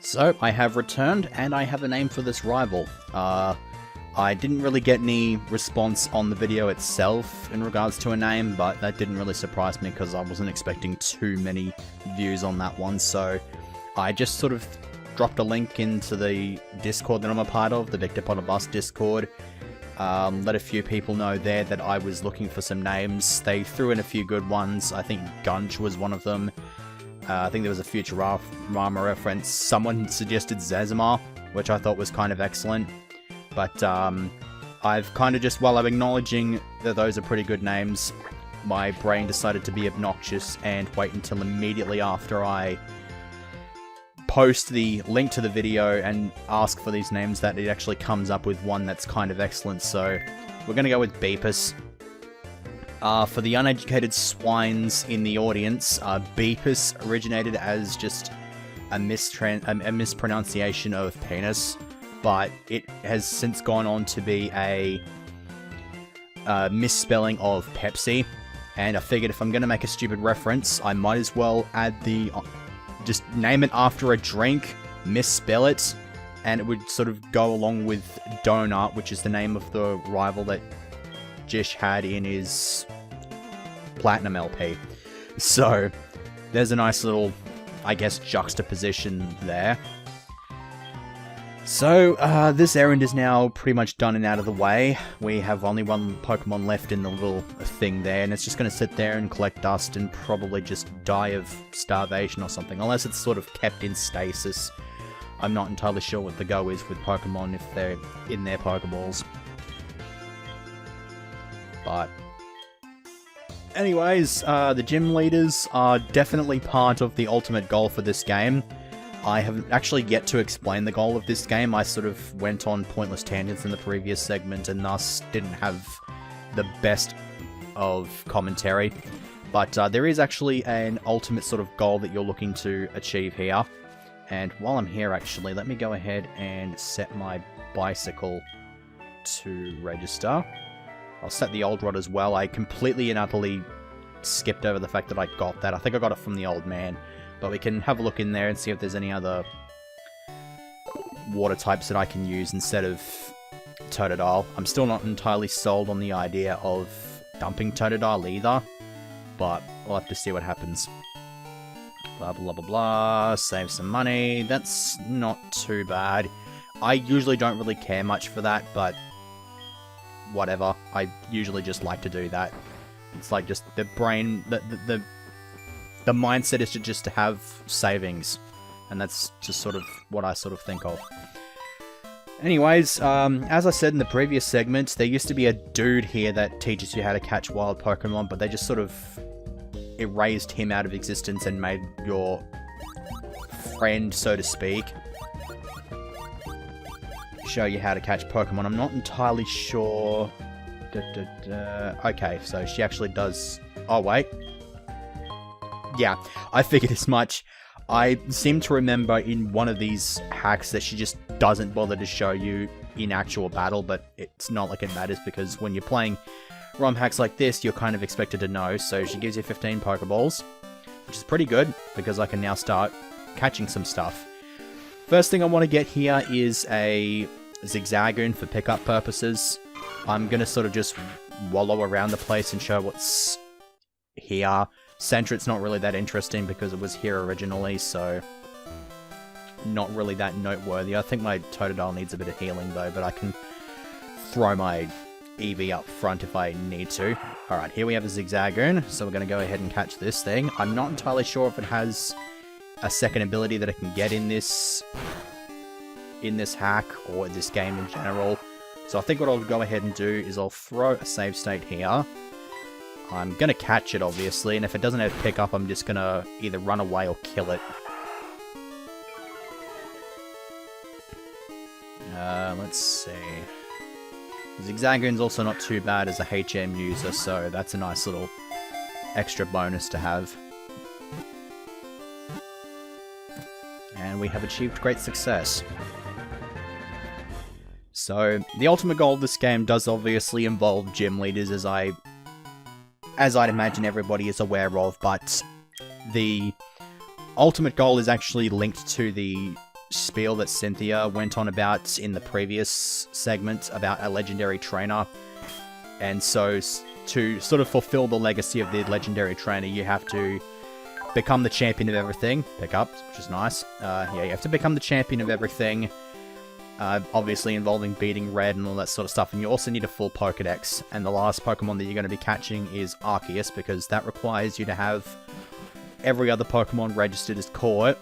So, I have returned, and I have a name for this rival. I didn't really get any response on the video itself in regards to a name, but that didn't really surprise me because I wasn't expecting too many views on that one, so I just sort of dropped a link into the Discord that I'm a part of, the Victor Potter Bus Discord. Let a few people know there that I was looking for some names. They threw in a few good ones. I think Gunch was one of them. I think there was a Futurama reference. Someone suggested Zazamar, which I thought was kind of excellent. But I've kind of just, while I'm acknowledging that those are pretty good names, my brain decided to be obnoxious and wait until immediately after I post the link to the video and ask for these names that it actually comes up with one that's kind of excellent. So we're going to go with Beepus. For the uneducated swines in the audience, Beepus originated as just a mispronunciation of penis, but it has since gone on to be a misspelling of Pepsi, and I figured if I'm going to make a stupid reference, I might as well add the... just name it after a drink, misspell it, and it would sort of go along with Donut, which is the name of the rival that Jish had in his Platinum LP. So, there's a nice little, I guess, juxtaposition there. So, this errand is now pretty much done and out of the way. We have only one Pokemon left in the little thing there, and it's just going to sit there and collect dust and probably just die of starvation or something, unless it's sort of kept in stasis. I'm not entirely sure what the go is with Pokemon if they're in their Pokeballs. But anyways, the gym leaders are definitely part of the ultimate goal for this game. I have actually yet to explain the goal of this game. I sort of went on pointless tangents in the previous segment and thus didn't have the best of commentary. But there is actually an ultimate sort of goal that you're looking to achieve here. And while I'm here actually, let me go ahead and set my bicycle to register. I'll set the old rod as well. I completely and utterly skipped over the fact that I got that. I think I got it from the old man. But we can have a look in there and see if there's any other water types that I can use instead of Totodile. I'm still not entirely sold on the idea of dumping Totodile either, but we'll have to see what happens. Blah, blah, blah, blah. Save some money. That's not too bad. I usually don't really care much for that, but whatever. I usually just like to do that. It's like just the brain... The mindset is just to have savings, and that's just sort of what I sort of think of. Anyways, as I said in the previous segment, there used to be a dude here that teaches you how to catch wild Pokemon, but they just sort of erased him out of existence and made your friend, so to speak, show you how to catch Pokemon. I'm not entirely sure... Okay, so she actually does... Oh, wait. Yeah, I figured as much. I seem to remember in one of these hacks that she just doesn't bother to show you in actual battle, but it's not like it matters because when you're playing ROM hacks like this, you're kind of expected to know. So she gives you 15 Pokeballs, which is pretty good because I can now start catching some stuff. First thing I want to get here is a Zigzagoon for pickup purposes. I'm going to sort of just wallow around the place and show what's here. Centret's not really that interesting because it was here originally, so not really that noteworthy. I think my Totodile needs a bit of healing though, but I can throw my Eevee up front if I need to. Alright, here we have a Zigzagoon, so we're going to go ahead and catch this thing. I'm not entirely sure if it has a second ability that I can get in this hack or this game in general. So I think what I'll go ahead and do is I'll throw a save state here. I'm going to catch it, obviously, and if it doesn't have pickup, I'm just going to either run away or kill it. Let's see. Zigzagoon's also not too bad as a HM user, so that's a nice little extra bonus to have. And we have achieved great success. So, the ultimate goal of this game does obviously involve gym leaders, as I'd imagine everybody is aware of, but the ultimate goal is actually linked to the spiel that Cynthia went on about in the previous segment about a legendary trainer. And so to sort of fulfill the legacy of the legendary trainer, you have to become the champion of everything. Pick up, which is nice. Yeah, you have to become the champion of everything. Obviously involving beating Red and all that sort of stuff. And you also need a full Pokedex. And the last Pokemon that you're going to be catching is Arceus, because that requires you to have every other Pokemon registered as caught,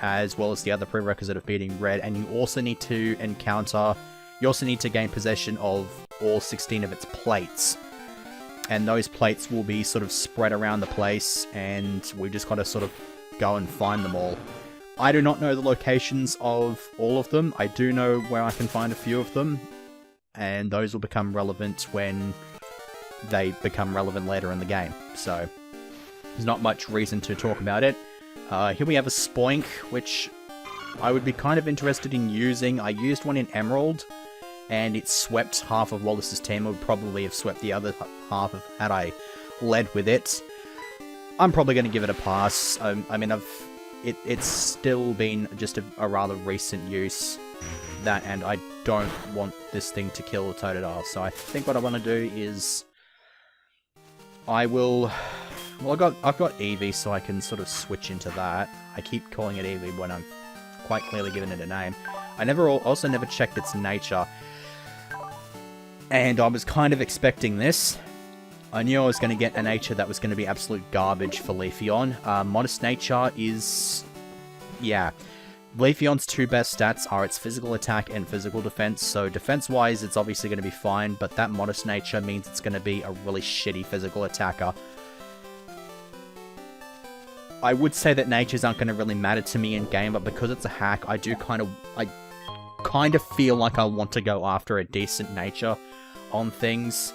as well as the other prerequisite of beating Red. And you also need to gain possession of all 16 of its plates. And those plates will be sort of spread around the place, and we just got to sort of go and find them all. I do not know the locations of all of them. I do know where I can find a few of them, and those will become relevant when they become relevant later in the game. So, there's not much reason to talk about it. Here we have a Spoink, which I would be kind of interested in using. I used one in Emerald, and it swept half of Wallace's team. I would probably have swept the other half had I led with it. I'm probably going to give it a pass. I mean, it's still been just a rather recent use, that, and I don't want this thing to kill Totodile. So I think what I want to do is I will... Well, I've got Eevee, so I can sort of switch into that. I keep calling it Eevee when I'm quite clearly giving it a name. I also never checked its nature, and I was kind of expecting this. I knew I was going to get a nature that was going to be absolute garbage for Leafeon. Modest nature is... yeah. Leafeon's two best stats are its physical attack and physical defense, so defense-wise it's obviously going to be fine, but that modest nature means it's going to be a really shitty physical attacker. I would say that natures aren't going to really matter to me in game, but because it's a hack, I kind of feel like I want to go after a decent nature on things.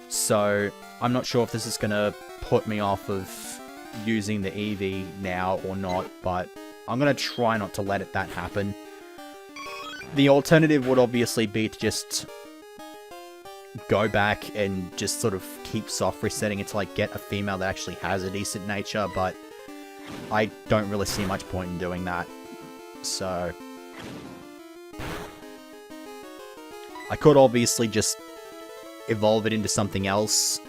So I'm not sure if this is going to put me off of using the Eevee now or not, but I'm going to try not to let that happen. The alternative would obviously be to just go back and just sort of keep soft resetting until I get a female that actually has a decent nature, but I don't really see much point in doing that. So I could obviously just evolve it into something else.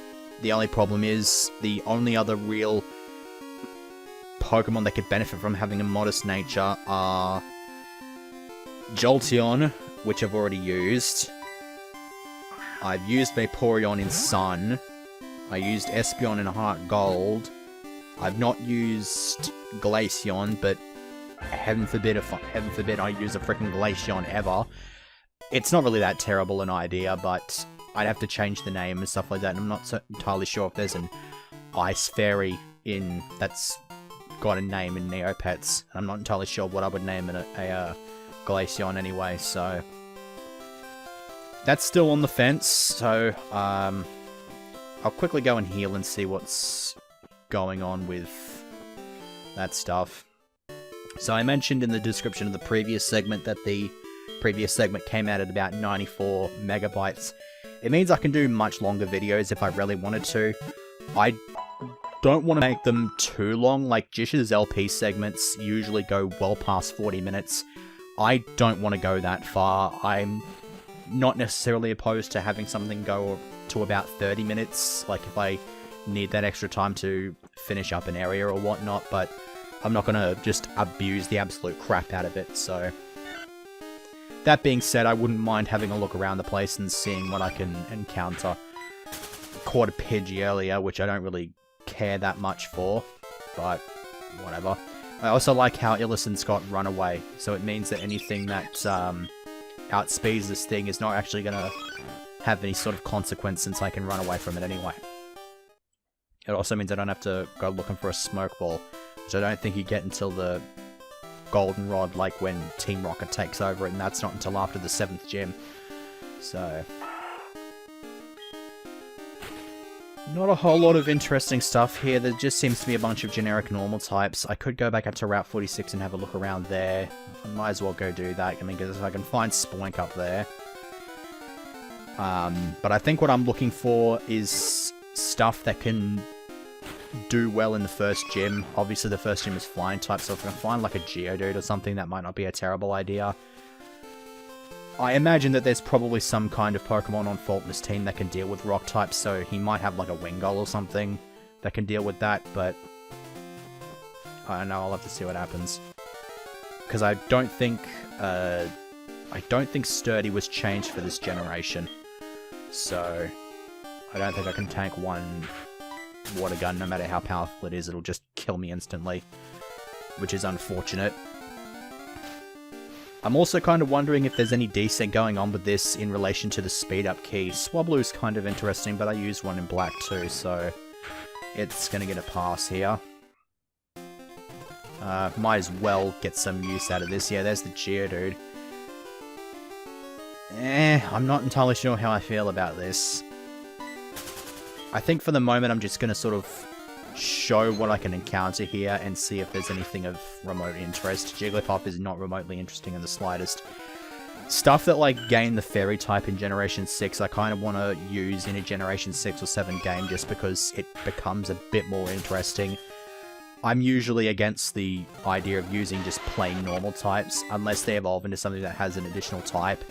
The only problem is the only other real Pokemon that could benefit from having a modest nature are Jolteon, which I've already used. I've used Vaporeon in Sun. I used Espeon in Heart Gold. I've not used Glaceon, but heaven forbid I use a freaking Glaceon ever. It's not really that terrible an idea, but I'd have to change the name and stuff like that, and I'm not entirely sure if there's an Ice Fairy that's got a name in Neopets, and I'm not entirely sure what I would name a Glaceon anyway, so that's still on the fence. So I'll quickly go and heal and see what's going on with that stuff. So I mentioned in the description of the previous segment that the previous segment came out at about 94 megabytes. It means I can do much longer videos if I really wanted to. I don't want to make them too long. Like Jish's LP segments usually go well past 40 minutes. I don't want to go that far. I'm not necessarily opposed to having something go to about 30 minutes, like if I need that extra time to finish up an area or whatnot, but I'm not going to just abuse the absolute crap out of it, so... That being said, I wouldn't mind having a look around the place and seeing what I can encounter. Caught a Pidgey earlier, which I don't really care that much for, but whatever. I also like how Illison's got Runaway, so it means that anything that outspeeds this thing is not actually going to have any sort of consequence since I can run away from it anyway. It also means I don't have to go looking for a Smoke Ball, which I don't think you get until the Goldenrod, like when Team Rocket takes over, and that's not until after the 7th gym. So, not a whole lot of interesting stuff here. There just seems to be a bunch of generic normal types. I could go back up to Route 46 and have a look around there. I might as well go do that. I mean, because I can find Spoink up there. But I think what I'm looking for is stuff that can do well in the first gym. Obviously, the first gym is flying type, so if I can find like a Geodude or something, that might not be a terrible idea. I imagine that there's probably some kind of Pokemon on Fulton's team that can deal with rock types, so he might have like a Wingull or something that can deal with that, but I don't know, I'll have to see what happens. Because I don't think Sturdy was changed for this generation, so I don't think I can tank one water gun, no matter how powerful it is, it'll just kill me instantly, which is unfortunate. I'm also kind of wondering if there's any decent going on with this in relation to the speed up key. Swablu's kind of interesting, but I used one in black too, so it's gonna get a pass here. Might as well get some use out of this. Yeah, there's the Geodude. I'm not entirely sure how I feel about this. I think for the moment I'm just going to sort of show what I can encounter here and see if there's anything of remote interest. Jigglypuff is not remotely interesting in the slightest. Stuff that like gain the fairy type in Generation 6 I kind of want to use in a Generation 6 or 7 game just because it becomes a bit more interesting. I'm usually against the idea of using just plain normal types unless they evolve into something that has an additional type.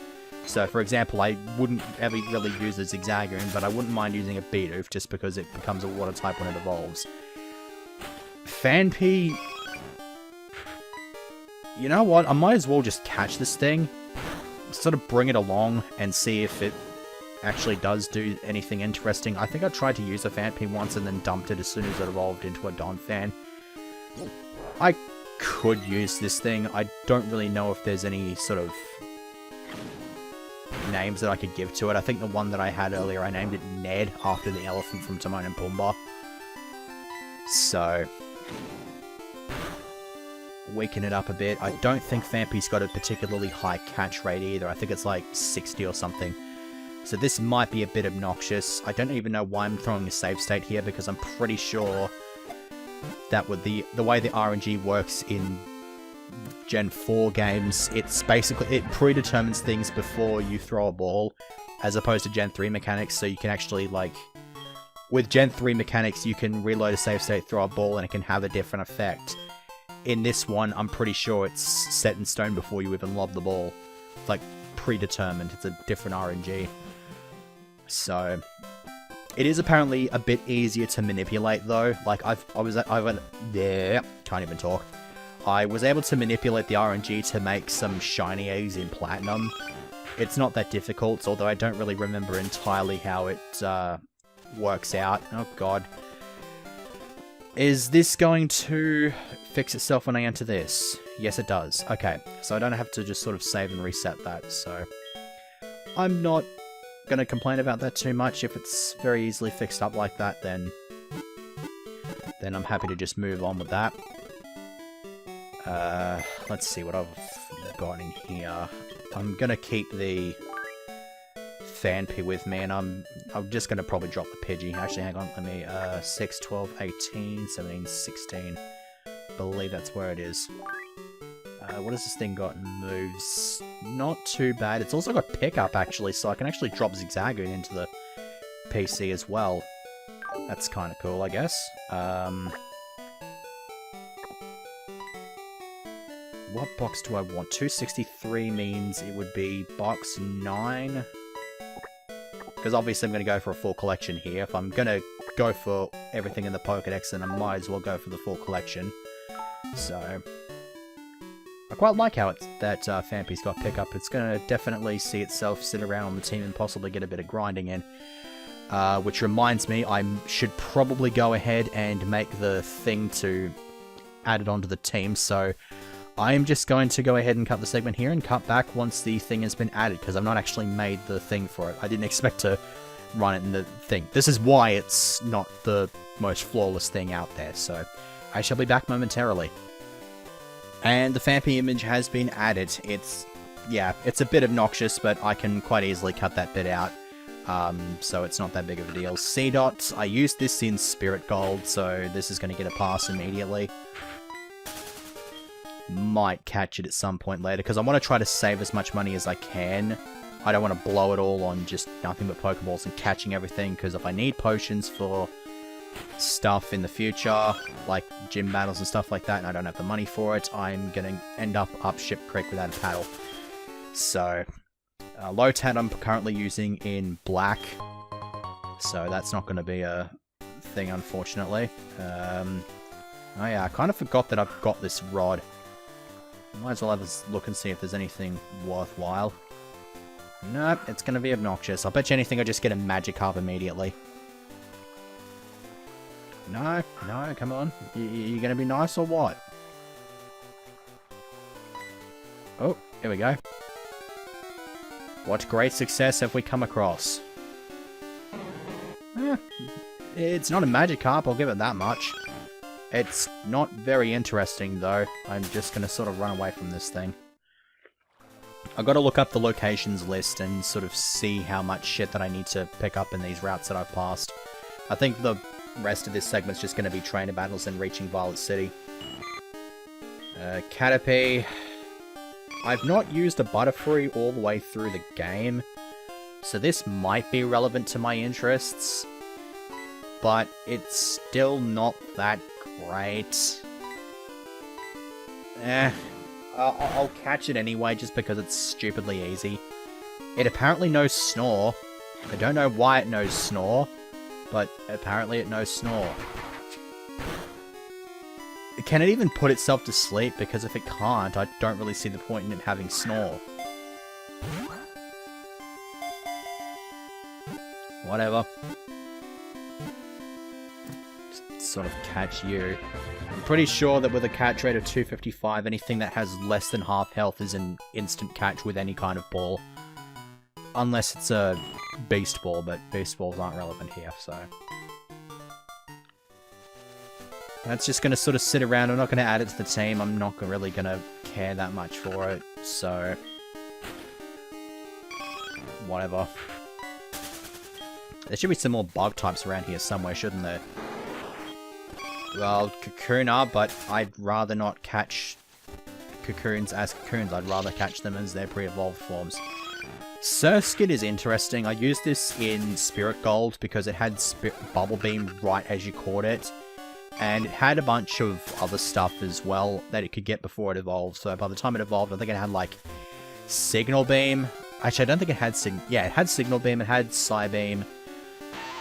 So, for example, I wouldn't ever really use a Zigzagoon, but I wouldn't mind using a Bidoof just because it becomes a water type when it evolves. Phanpy... You know what? I might as well just catch this thing, sort of bring it along, and see if it actually does do anything interesting. I think I tried to use a Phanpy once and then dumped it as soon as it evolved into a Donphan. I could use this thing. I don't really know if there's any sort of names that I could give to it. I think the one that I had earlier, I named it Ned, after the elephant from Timon and Pumbaa. So, weaken it up a bit. I don't think Phanpy's got a particularly high catch rate either. I think it's like 60 or something. So this might be a bit obnoxious. I don't even know why I'm throwing a save state here, because I'm pretty sure that with the way the RNG works in Gen 4 games, it's basically, it predetermines things before you throw a ball, as opposed to Gen 3 mechanics, so you can actually, like, with Gen 3 mechanics, you can reload a save state, throw a ball, and it can have a different effect. In this one, I'm pretty sure it's set in stone before you even lob the ball. It's, like, predetermined. It's a different RNG. So, it is apparently a bit easier to manipulate, though. Like, I can't even talk. I was able to manipulate the RNG to make some shiny eggs in Platinum. It's not that difficult, although I don't really remember entirely how it works out. Oh god. Is this going to fix itself when I enter this? Yes, it does. Okay, so I don't have to just sort of save and reset that, so I'm not going to complain about that too much. If it's very easily fixed up like that, then I'm happy to just move on with that. Let's see what I've got in here. I'm gonna keep the Phanpy with me, and I'm just gonna probably drop the Pidgey. Actually, hang on, let me, 6, 12, 18, 17, 16. Believe that's where it is. What has this thing got in moves? Not too bad. It's also got pickup, actually, so I can actually drop Zigzagoon into the PC as well. That's kind of cool, I guess. What box do I want? 263 means it would be box 9. Because obviously I'm going to go for a full collection here. If I'm going to go for everything in the Pokédex, then I might as well go for the full collection. So, I quite like how that Phanpy's got pickup. It's going to definitely see itself sit around on the team and possibly get a bit of grinding in. Which reminds me, I should probably go ahead and make the thing to add it onto the team. So, I am just going to go ahead and cut the segment here and cut back once the thing has been added, because I've not actually made the thing for it. I didn't expect to run it in the thing. This is why it's not the most flawless thing out there, so I shall be back momentarily. And the Phanpy image has been added. It's a bit obnoxious, but I can quite easily cut that bit out, so it's not that big of a deal. C-Dot, I used this in Spirit Gold, so this is going to get a pass immediately. Might catch it at some point later, because I want to try to save as much money as I can. I don't want to blow it all on just nothing but Pokeballs and catching everything, because if I need potions for stuff in the future, like gym battles and stuff like that, and I don't have the money for it, I'm gonna end up Ship Creek without a paddle. So, Lotad I'm currently using in black, so that's not going to be a thing, unfortunately. Oh yeah, I kind of forgot that I've got this rod. Might as well have a look and see if there's anything worthwhile. Nope, it's going to be obnoxious. I'll bet you anything I just get a Magikarp immediately. No, no, come on. You going to be nice or what? Oh, here we go. What great success have we come across? It's not a Magikarp, I'll give it that much. It's not very interesting, though. I'm just going to sort of run away from this thing. I've got to look up the locations list and sort of see how much shit that I need to pick up in these routes that I've passed. I think the rest of this segment's just going to be trainer battles and reaching Violet City. Caterpie. I've not used a Butterfree all the way through the game, so this might be relevant to my interests, but it's still not that great. I'll catch it anyway just because it's stupidly easy. It apparently knows Snore. I don't know why it knows Snore, but apparently it knows Snore. Can it even put itself to sleep? Because if it can't, I don't really see the point in it having Snore. Whatever. Just sort of catch you. I'm pretty sure that with a catch rate of 255, anything that has less than half health is an instant catch with any kind of ball. Unless it's a Beast Ball, but Beast Balls aren't relevant here, so... That's just going to sort of sit around. I'm not going to add it to the team. I'm not really going to care that much for it, so... Whatever. There should be some more bug types around here somewhere, shouldn't there? Well, Kakuna, but I'd rather not catch Cocoons as Cocoons. I'd rather catch them as their pre-evolved forms. Surskit is interesting. I used this in Spirit Gold because it had Bubble Beam right as you caught it. And it had a bunch of other stuff as well that it could get before it evolved. So by the time it evolved, I think it had like Signal Beam. Actually, I don't think it had it had Signal Beam, it had Psy Beam,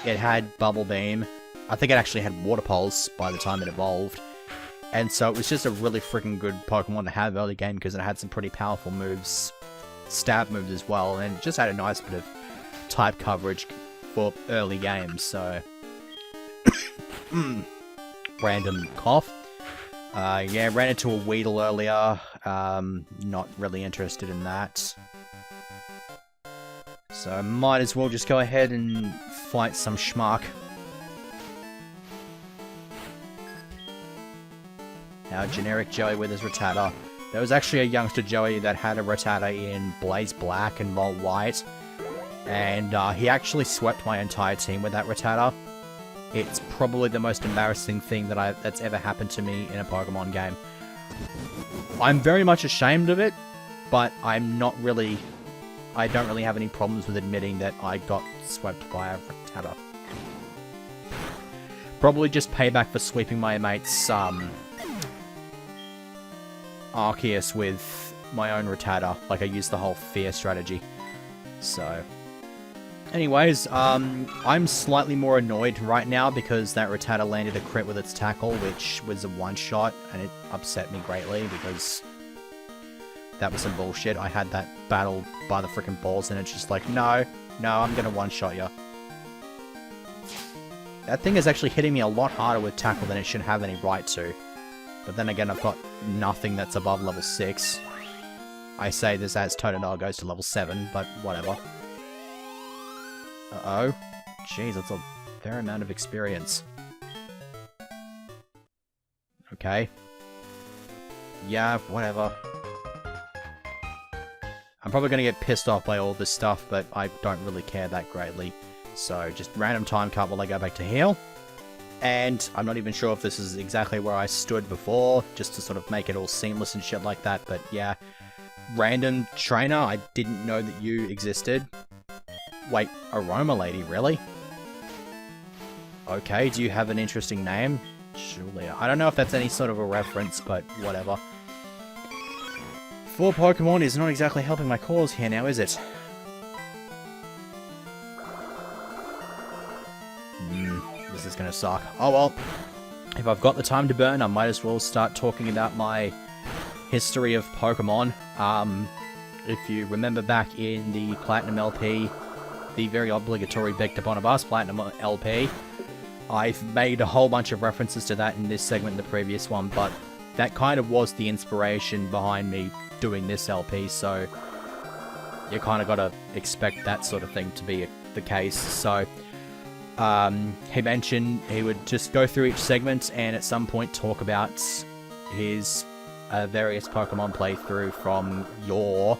it had Bubble Beam. I think it actually had Water Pulse by the time it evolved. And so it was just a really freaking good Pokemon to have early game because it had some pretty powerful moves, stab moves as well, and it just had a nice bit of type coverage for early games, so... Random cough. Yeah, ran into a Weedle earlier. Not really interested in that. So might as well just go ahead and fight some schmuck. Now, generic Joey with his Rattata. There was actually a youngster Joey that had a Rattata in Blaze Black and Molt White. And he actually swept my entire team with that Rattata. It's probably the most embarrassing thing that's ever happened to me in a Pokemon game. I'm very much ashamed of it, but I don't really have any problems with admitting that I got swept by a Rattata. Probably just payback for sweeping my mate's Arceus with my own Rattata. Like, I used the whole fear strategy. So... Anyways, I'm slightly more annoyed right now because that Rattata landed a crit with its tackle, which was a one-shot, and it upset me greatly because that was some bullshit. I had that battle by the freaking balls, and it's just like, no, I'm gonna one-shot you. That thing is actually hitting me a lot harder with tackle than it should have any right to. But then again, I've got nothing that's above level 6. I say this as Totodile goes to level 7, but whatever. Uh-oh. Jeez, that's a fair amount of experience. Okay. Yeah, whatever. I'm probably going to get pissed off by all this stuff, but I don't really care that greatly. So, just random time cut while I go back to heal. And I'm not even sure if this is exactly where I stood before, just to sort of make it all seamless and shit like that, but yeah. Random trainer, I didn't know that you existed. Wait, Aroma Lady, really? Okay, do you have an interesting name? Julia. I don't know if that's any sort of a reference, but whatever. 4 Pokemon is not exactly helping my cause here now, is it? This is gonna suck. Oh well. If I've got the time to burn, I might as well start talking about my history of Pokemon. If you remember back in the Platinum LP, the very obligatory Vector Bonobus Platinum LP, I've made a whole bunch of references to that in this segment and the previous one, but that kind of was the inspiration behind me doing this LP, so you kind of got to expect that sort of thing to be the case. So he mentioned he would just go through each segment and at some point talk about his various Pokemon playthrough from yore,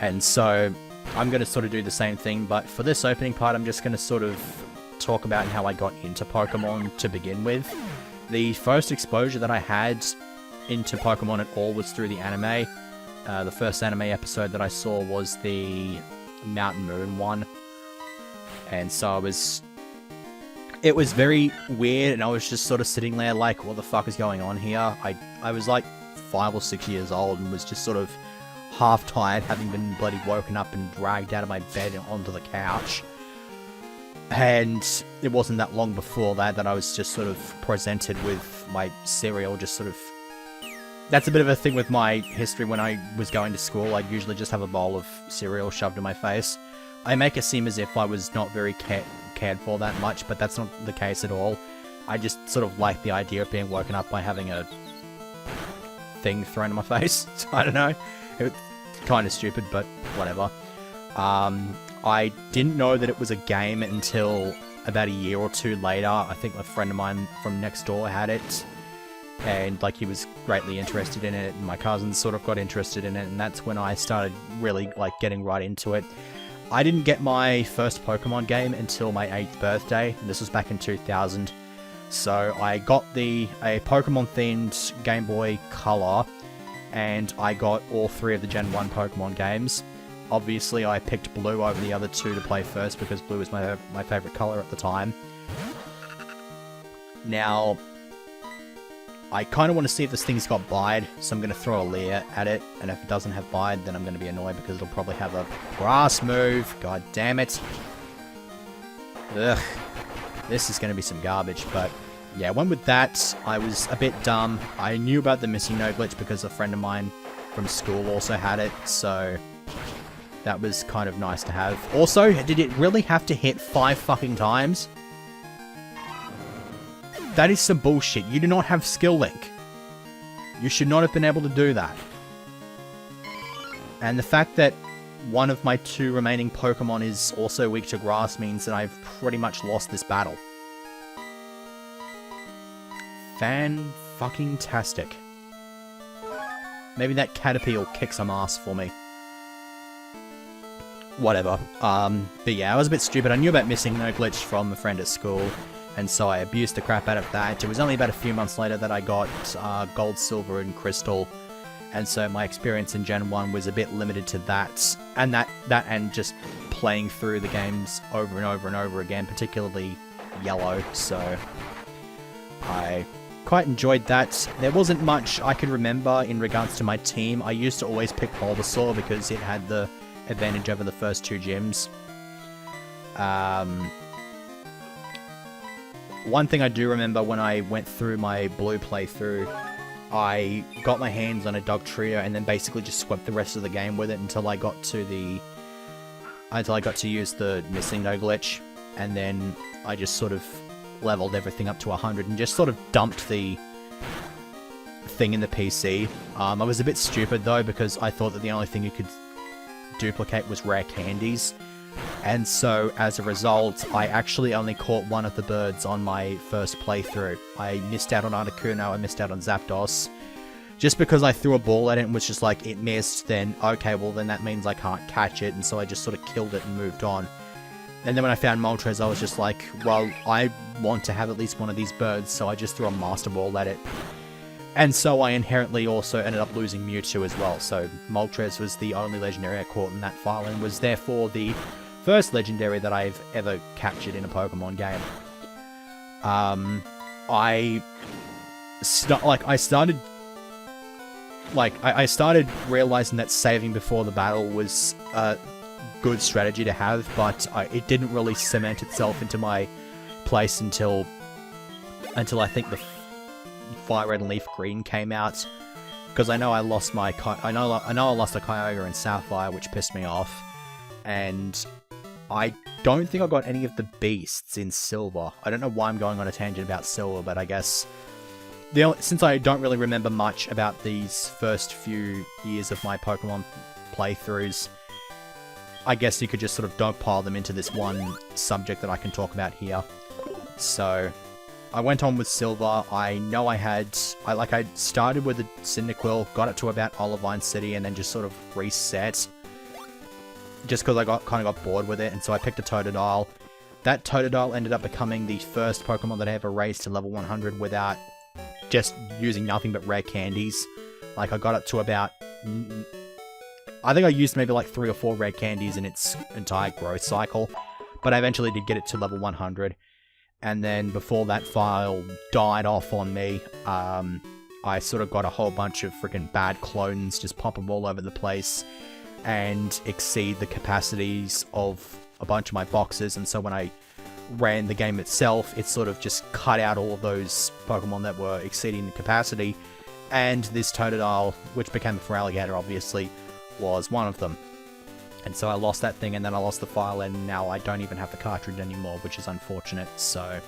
and so I'm going to sort of do the same thing, but for this opening part I'm just going to sort of talk about how I got into Pokemon to begin with. The first exposure that I had into Pokemon at all was through the anime. The first anime episode that I saw was the Mountain Moon one, and so it was very weird, and I was just sort of sitting there like, what the fuck is going on here? I was like 5 or 6 years old and was just sort of half tired, having been bloody woken up and dragged out of my bed and onto the couch. And it wasn't that long before that I was just sort of presented with my cereal, just sort of... That's a bit of a thing with my history. When I was going to school, I'd usually just have a bowl of cereal shoved in my face. I make it seem as if I was not very cared for that much, but that's not the case at all. I just sort of like the idea of being woken up by having a thing thrown in my face. I don't know. It's kind of stupid, but whatever. I didn't know that it was a game until about a year or two later. I think a friend of mine from next door had it, and like he was greatly interested in it, and my cousins sort of got interested in it, and that's when I started really like getting right into it. I didn't get my first Pokemon game until my 8th birthday, and this was back in 2000. So I got a Pokemon themed Game Boy Color, and I got all 3 of the Gen 1 Pokemon games. Obviously, I picked blue over the other 2 to play first because blue was my favorite color at the time. Now, I kind of want to see if this thing's got Bide, so I'm going to throw a Leer at it, and if it doesn't have Bide, then I'm going to be annoyed because it'll probably have a Grass move. God damn it. Ugh. This is going to be some garbage, but yeah, I went with that. I was a bit dumb. I knew about the missing no glitch because a friend of mine from school also had it, so... that was kind of nice to have. Also, did it really have to hit 5 fucking times? That is some bullshit. You do not have Skill Link. You should not have been able to do that. And the fact that one of my 2 remaining Pokemon is also weak to grass means that I've pretty much lost this battle. Fan-fucking-tastic. Maybe that Caterpie will kick some ass for me. Whatever. But yeah, I was a bit stupid. I knew about missing no glitch from a friend at school, and so I abused the crap out of that. It was only about a few months later that I got Gold, Silver, and Crystal, and so my experience in Gen 1 was a bit limited to that, and just playing through the games over and over and over again, particularly Yellow, so I quite enjoyed that. There wasn't much I could remember in regards to my team. I used to always pick Bulbasaur because it had the advantage over the first 2 gyms. One thing I do remember when I went through my blue playthrough, I got my hands on a dog trio and then basically just swept the rest of the game with it until I got to use the missing no glitch, and then I just sort of leveled everything up to 100 and just sort of dumped the thing in the PC. I was a bit stupid though, because I thought that the only thing you could duplicate was rare candies, and so as a result I actually only caught 1 of the birds on my first playthrough. I missed out on Articuno, I missed out on Zapdos. Just because I threw a ball at it and was just like, it missed, then okay, well then that means I can't catch it, and so I just sort of killed it and moved on. And then when I found Moltres, I was just like, well, I want to have at least one of these birds, so I just threw a Master Ball at it. And so I inherently also ended up losing Mewtwo as well, so Moltres was the only legendary I caught in that file, and was therefore the first legendary that I've ever captured in a Pokemon game. I started realizing that saving before the battle was a good strategy to have, but it didn't really cement itself into my place until I think the Fire Red and Leaf Green came out, because I know I lost my I lost a Kyogre in Sapphire, which pissed me off, and I don't think I got any of the beasts in Silver. I don't know why I'm going on a tangent about Silver, but I guess since I don't really remember much about these first few years of my Pokemon playthroughs, I guess you could just sort of dogpile them into this one subject that I can talk about here. So I went on with Silver. I know I started with a Cyndaquil, got it to about Olivine City, and then just sort of reset, just because I kind of got bored with it, and so I picked a Totodile. That Totodile ended up becoming the first Pokemon that I ever raised to level 100 without just using nothing but rare candies. Like, I got it to about... I think I used maybe like 3 or 4 red candies in its entire growth cycle, but I eventually did get it to level 100. And then before that file died off on me, I sort of got a whole bunch of freaking bad clones, just pop them all over the place, and exceed the capacities of a bunch of my boxes. And so when I ran the game itself, it sort of just cut out all of those Pokemon that were exceeding the capacity, and this Totodile, which became a Feraligatr obviously, was one of them. And so I lost that thing, and then I lost the file, and now I don't even have the cartridge anymore, which is unfortunate. So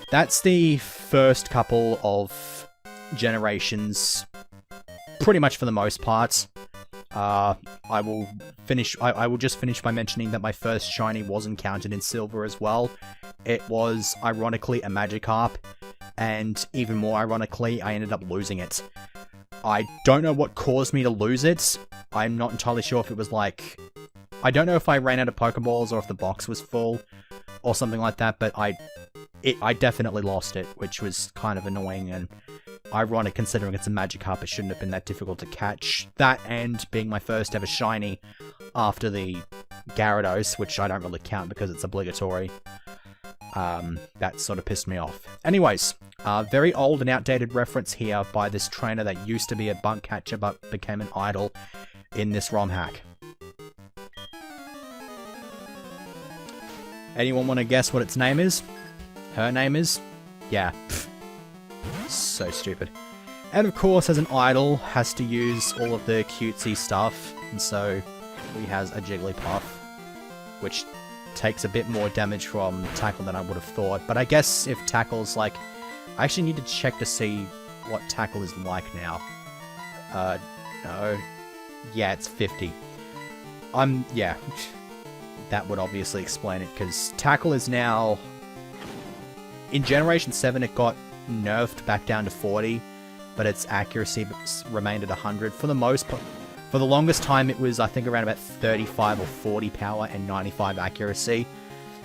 that's the first couple of generations, pretty much for the most part. I will just finish by mentioning that my first shiny was encountered in Silver as well. It was, ironically, a Magikarp, and even more ironically, I ended up losing it. I don't know what caused me to lose it. I'm not entirely sure if it was like... I don't know if I ran out of Pokeballs or if the box was full or something like that, but I definitely lost it, which was kind of annoying and ironic considering it's a Magikarp. It shouldn't have been that difficult to catch. That, and being my first ever shiny after the Gyarados, which I don't really count because it's obligatory. That sort of pissed me off. Anyways, very old and outdated reference here by this trainer that used to be a bug catcher but became an idol in this ROM hack. Anyone want to guess what its name is? Her name is? Yeah. Pfft. So stupid. And of course, as an idol, has to use all of the cutesy stuff, and so he has a Jigglypuff, which takes a bit more damage from Tackle than I would have thought. But I guess if Tackle's like... I actually need to check to see what Tackle is like now. No. Yeah, it's 50. Yeah. That would obviously explain it, because Tackle is now... In Generation 7, it got nerfed back down to 40, but its accuracy remained at 100. For the most part, for the longest time, it was, I think, around about 35 or 40 power and 95 accuracy.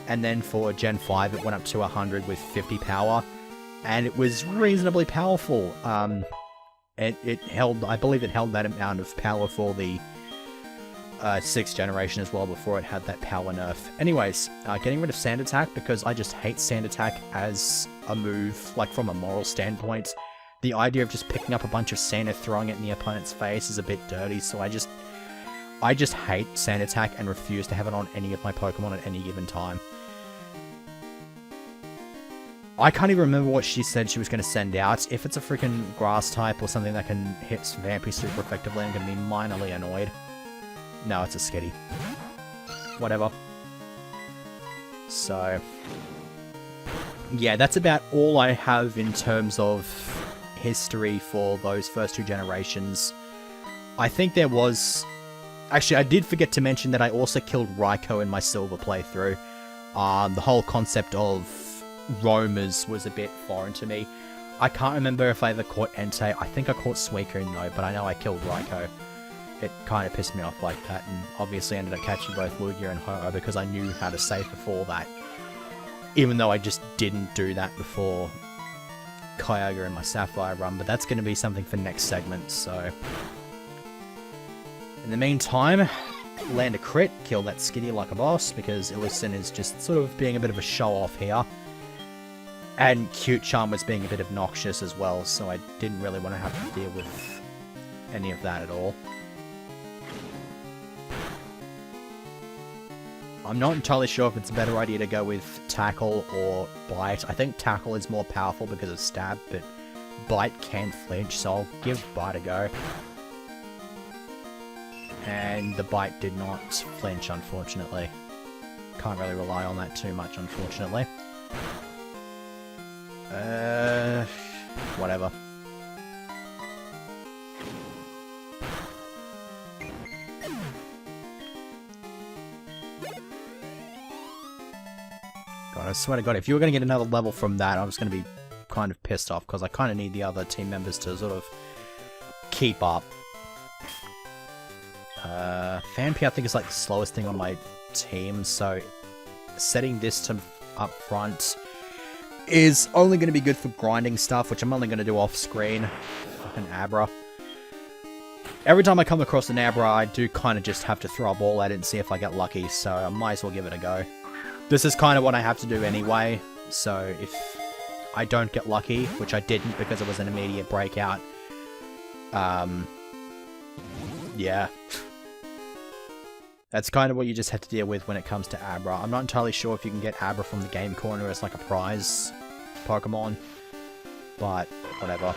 And then for Gen 5, it went up to 100 with 50 power, and it was reasonably powerful. It held, I believe it held that amount of power for the 6th generation as well, before it had that power nerf. Anyways, getting rid of Sand Attack, because I just hate Sand Attack as a move, like from a moral standpoint. The idea of just picking up a bunch of sand and throwing it in the opponent's face is a bit dirty, so I just hate Sand Attack and refuse to have it on any of my Pokemon at any given time. I can't even remember what she said she was going to send out. If it's a freaking grass type or something that can hit Vampy super effectively, I'm going to be minorly annoyed. No, it's a Skitty. Whatever. So... yeah, that's about all I have in terms of history for those first 2 generations. I think there was... Actually, I did forget to mention that I also killed Raikou in my Silver playthrough. The whole concept of roamers was a bit foreign to me. I can't remember if I ever caught Entei. I think I caught Suicune though, but I know I killed Raikou. It kind of pissed me off like that, and obviously ended up catching both Lugia and Ho-Oh because I knew how to save before that. Even though I just didn't do that before Kyogre in my Sapphire run, but that's going to be something for next segment, so... In the meantime, land a crit, kill that Skitty like a boss, because Illusin is just sort of being a bit of a show-off here. And Cute Charm was being a bit obnoxious as well, so I didn't really want to have to deal with any of that at all. I'm not entirely sure if it's a better idea to go with Tackle or Bite. I think Tackle is more powerful because of Stab, but Bite can flinch, so I'll give Bite a go. And the Bite did not flinch, unfortunately. Can't really rely on that too much, unfortunately. Whatever. God, I swear to God, if you were going to get another level from that, I was going to be kind of pissed off, because I kind of need the other team members to sort of keep up. Fanpy, I think, is like the slowest thing on my team, so setting this to up front is only going to be good for grinding stuff, which I'm only going to do off screen. Fucking Abra. Every time I come across an Abra, I do kind of just have to throw a ball at it and see if I get lucky, so I might as well give it a go. This is kind of what I have to do anyway, so if I don't get lucky, which I didn't because it was an immediate breakout, yeah. That's kind of what you just have to deal with when it comes to Abra. I'm not entirely sure if you can get Abra from the game corner as like a prize Pokemon, but whatever.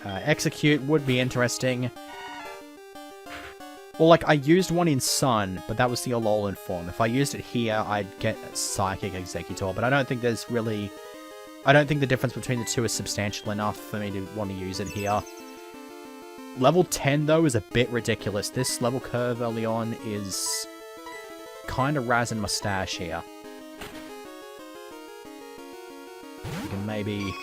Execute would be interesting. Well, like, I used one in Sun, but that was the Alolan form. If I used it here, I'd get Psychic Executor, but I don't think there's really... I don't think the difference between the two is substantial enough for me to want to use it here. Level 10, though, is a bit ridiculous. This level curve early on is kind of razzing my stash here. You can maybe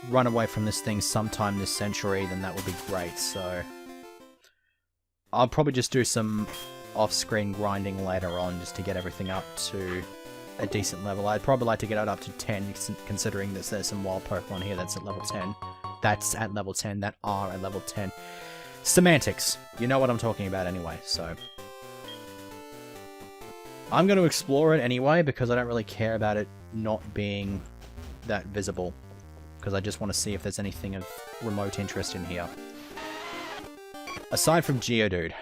run away from this thing sometime this century, then that would be great, so... I'll probably just do some off-screen grinding later on just to get everything up to a decent level. I'd probably like to get it up to 10, considering that there's some wild Pokemon here that's at level 10. That's at level 10, that are at level 10. Semantics. You know what I'm talking about anyway, so... I'm going to explore it anyway, because I don't really care about it not being that visible. Because I just want to see if there's anything of remote interest in here. Aside from Geodude.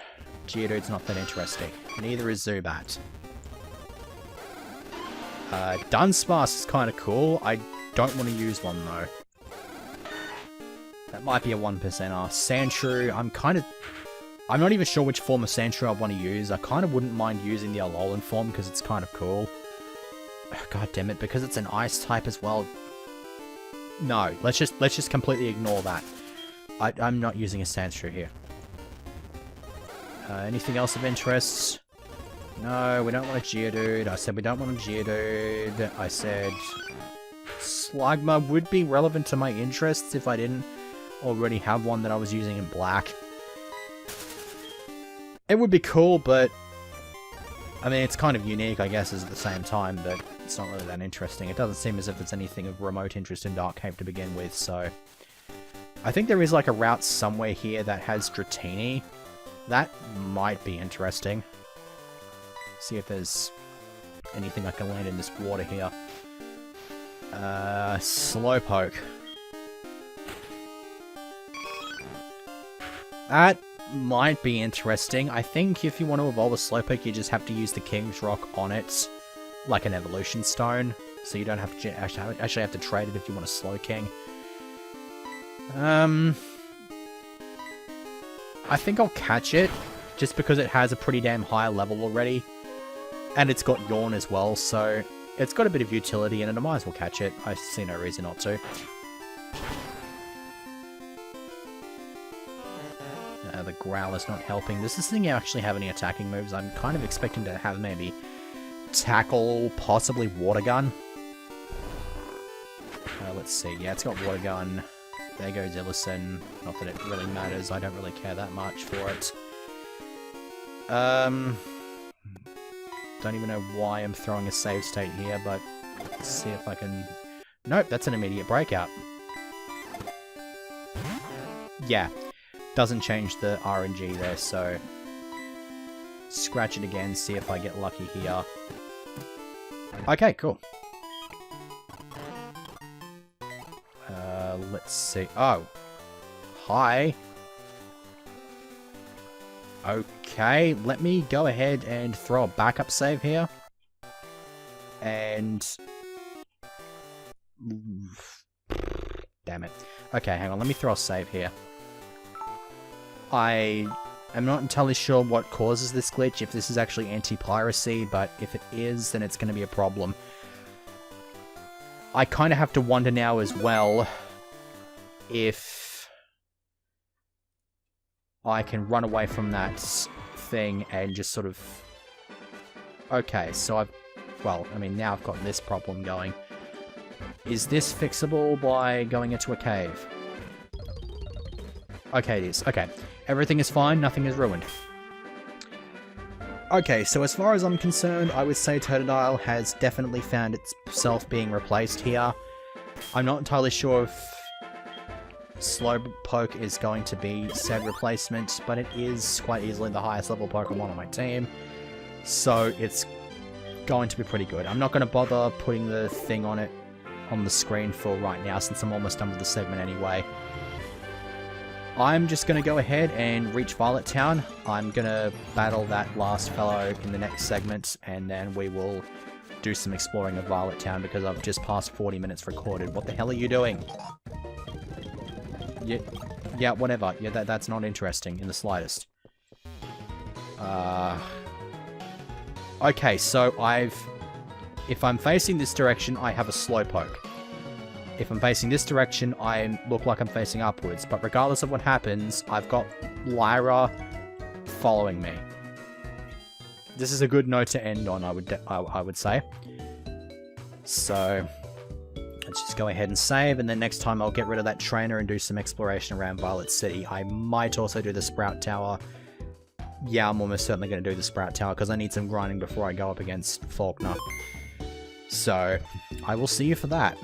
Geodude's not that interesting. Neither is Zubat. Dunsparce is kind of cool. I don't want to use one, though. That might be a 1%er. Sandshrew, I'm not even sure which form of Sandshrew I want to use. I kind of wouldn't mind using the Alolan form, because it's kind of cool. God damn it, because it's an Ice type as well. No, let's just completely ignore that. I'm not using a Sandshrew here. Anything else of interest? No, we don't want a Geodude. I said we don't want a Geodude. I said Slugma would be relevant to my interests if I didn't already have one that I was using in black. It would be cool, but... I mean, it's kind of unique, I guess, at the same time, but it's not really that interesting. It doesn't seem as if there's anything of remote interest in Dark Cave to begin with, so... I think there is like a route somewhere here that has Dratini. That might be interesting. See if there's anything I can land in this water here. Slowpoke. That might be interesting. I think if you want to evolve a Slowpoke, you just have to use the King's Rock on it, like an evolution stone. So you don't have to actually have to trade it if you want a Slowking. I think I'll catch it, just because it has a pretty damn high level already. And it's got Yawn as well, so it's got a bit of utility in it. I might as well catch it. I see no reason not to. The Growler's not helping. Does this thing actually have any attacking moves? I'm kind of expecting to have maybe Tackle, possibly Water Gun. Let's see. Yeah, it's got Water Gun. There goes Illison. Not that it really matters. I don't really care that much for it. Don't even know why I'm throwing a save state here, but let's see if I can... Nope, that's an immediate breakout. Yeah, doesn't change the RNG there, so... Scratch it again, see if I get lucky here. Okay, cool. let's see. Oh. Hi. Okay, let me go ahead and throw a backup save here. And... damn it. Okay, hang on, let me throw a save here. I am not entirely sure what causes this glitch, if this is actually anti-piracy, but if it is, then it's going to be a problem. I kind of have to wonder now as well if I can run away from that thing and just sort of... Okay, so I've... Well, I mean, now I've got this problem going. Is this fixable by going into a cave? Okay, it is. Okay. Everything is fine, nothing is ruined. Okay, so as far as I'm concerned, I would say Totodile has definitely found itself being replaced here. I'm not entirely sure if Slowpoke is going to be said replacement, but it is quite easily the highest level Pokemon on my team, so it's going to be pretty good. I'm not going to bother putting the thing on it on the screen for right now, since I'm almost done with the segment anyway. I'm just going to go ahead and reach Violet Town. I'm going to battle that last fellow in the next segment, and then we will do some exploring of Violet Town, because I've just passed 40 minutes recorded. What the hell are you doing? Yeah, whatever. Yeah, that's not interesting in the slightest. Okay, so if I'm facing this direction, I have a Slowpoke. If I'm facing this direction, I look like I'm facing upwards. But regardless of what happens, I've got Lyra following me. This is a good note to end on, I would say. So, let's just go ahead and save, and then next time I'll get rid of that trainer and do some exploration around Violet City. I might also do the Sprout Tower. Yeah, I'm almost certainly going to do the Sprout Tower, because I need some grinding before I go up against Faulkner. So, I will see you for that.